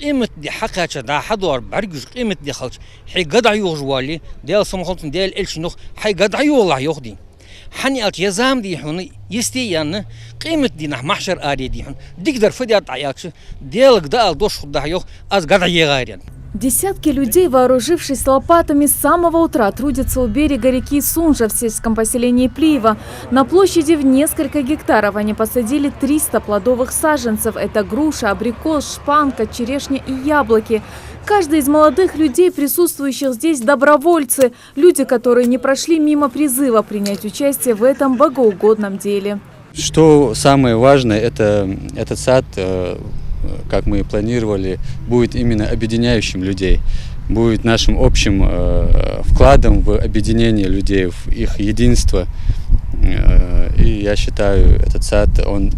قيمة دي حقها دا حضور برجش قيمة دي خلش حي قدع يوجوالي ديال سمخلتن ديال إلش نخ حي قدع يوالله يخدي حني قالت يزام دي حن يستي يعني قيمة دي نح محشر آري دي حن ديقدر فديات عياكش ديال قدال دوش خدها يخ از قدع يغارين. Десятки людей, вооружившись лопатами, с самого утра трудятся у берега реки Сунжа в сельском поселении Плиева. На площади в несколько гектаров они посадили 300 плодовых саженцев. Это груша, абрикос, шпанка, черешня и яблоки. Каждый из молодых людей, присутствующих здесь, добровольцы. Люди, которые не прошли мимо призыва принять участие в этом богоугодном деле. Что самое важное, это этот сад, как мы и планировали, будет именно объединяющим людей, будет нашим общим вкладом в объединение людей, в их единство. И я считаю, этот сад, он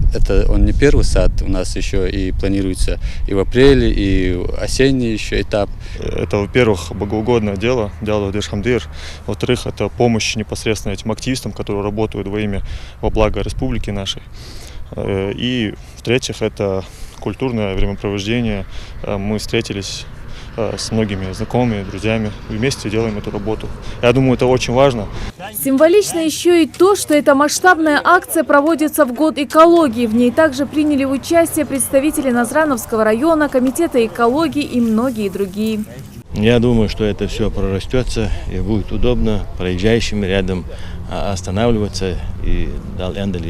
не первый сад, у нас еще и планируется и в апреле, и осенний еще этап. Это, во-первых, богоугодное дело, диалог Дешхамдир. Во-вторых, это помощь непосредственно этим активистам, которые работают во благо республики нашей. И, в-третьих, это культурное времяпровождение. Мы встретились с многими знакомыми, друзьями, вместе делаем эту работу. Я думаю, это очень важно. Символично еще и то, что эта масштабная акция проводится в год экологии. В ней также приняли участие представители Назрановского района, комитета экологии и многие другие. Я думаю, что это все прорастется и будет удобно проезжающим рядом останавливаться. И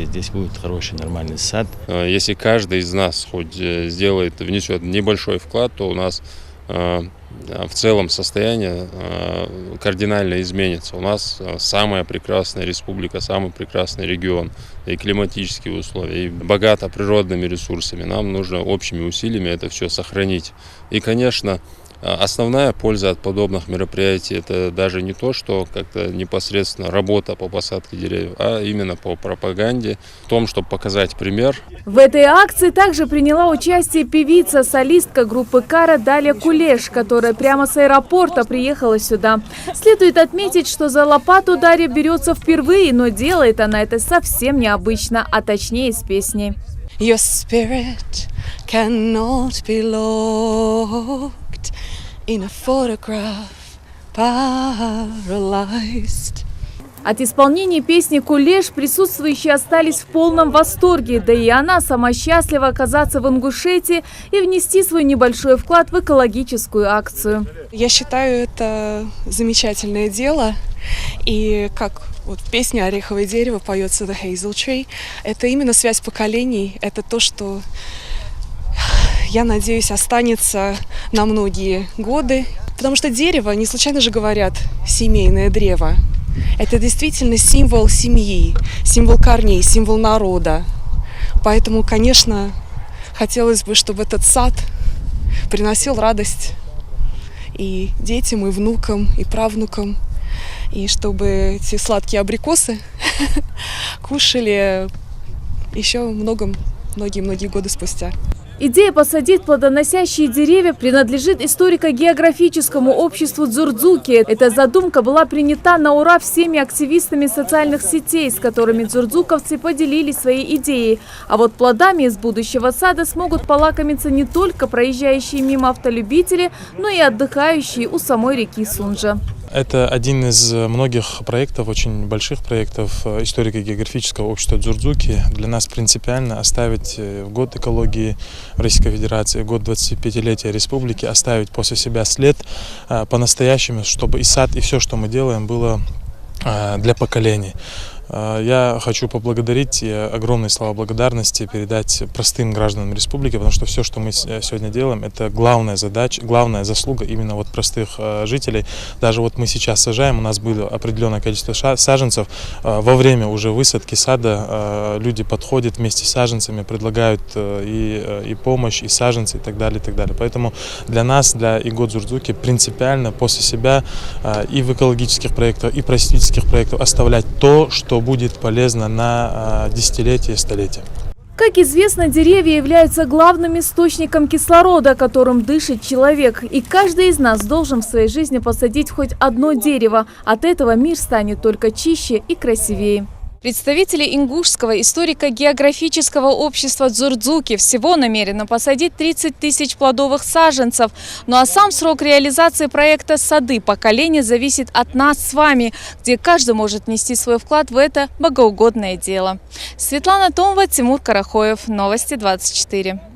здесь будет хороший, нормальный сад. Если каждый из нас хоть внесет небольшой вклад, то у нас в целом состояние кардинально изменится. У нас самая прекрасная республика, самый прекрасный регион, и климатические условия, и богата природными ресурсами. Нам нужно общими усилиями это все сохранить. И, конечно, основная польза от подобных мероприятий – это даже не то, что как-то непосредственно работа по посадке деревьев, а именно по пропаганде, в том, чтобы показать пример. В этой акции также приняла участие певица, солистка группы «Кара» Даля Кулеш, которая прямо с аэропорта приехала сюда. Следует отметить, что за лопату Дарья берется впервые, но делает она это совсем необычно, а точнее с песней. Your spirit cannot be locked in a photograph, paralyzed. От исполнения песни «Кулеш» присутствующие остались в полном восторге. Да и она сама счастлива оказаться в Ингушетии и внести свой небольшой вклад в экологическую акцию. Я считаю, это замечательное дело. И как вот в песне «Ореховое дерево» поется «The Hazel Tree», это именно связь поколений. Это то, что, я надеюсь, останется на многие годы. Потому что дерево, не случайно же говорят, семейное древо. Это действительно символ семьи, символ корней, символ народа. Поэтому, конечно, хотелось бы, чтобы этот сад приносил радость и детям, и внукам, и правнукам. И чтобы эти сладкие абрикосы кушали еще многие годы спустя. Идея посадить плодоносящие деревья принадлежит историко-географическому обществу Дзурдзуки. Эта задумка была принята на ура всеми активистами социальных сетей, с которыми дзурдзуковцы поделились своей идеей. А вот плодами из будущего сада смогут полакомиться не только проезжающие мимо автолюбители, но и отдыхающие у самой реки Сунжа. Это один из многих проектов, очень больших проектов историко-географического общества Дзурдзуки. Для нас принципиально оставить в год экологии в Российской Федерации, год 25-летия республики, оставить после себя след по-настоящему, чтобы и сад, и все, что мы делаем, было для поколений. Я хочу поблагодарить и огромные слова благодарности передать простым гражданам республики, потому что все, что мы сегодня делаем, это главная задача, главная заслуга именно вот простых жителей. Даже вот мы сейчас сажаем, у нас было определенное количество саженцев. Во время уже высадки сада люди подходят вместе с саженцами, предлагают и помощь, и саженцы, и так далее, и так далее. Поэтому для нас, для ИГО Дзурдзуки, принципиально после себя и в экологических проектах, и просветительских проектах оставлять то, что будет полезно на десятилетия и столетия. Как известно, деревья являются главным источником кислорода, которым дышит человек. И каждый из нас должен в своей жизни посадить хоть одно дерево. От этого мир станет только чище и красивее. Представители Ингушского историко-географического общества Дзурдзуки всего намерены посадить 30 тысяч плодовых саженцев. Ну а сам срок реализации проекта «Сады поколений» зависит от нас с вами, где каждый может внести свой вклад в это богоугодное дело. Светлана Томова, Тимур Карахоев. Новости 24.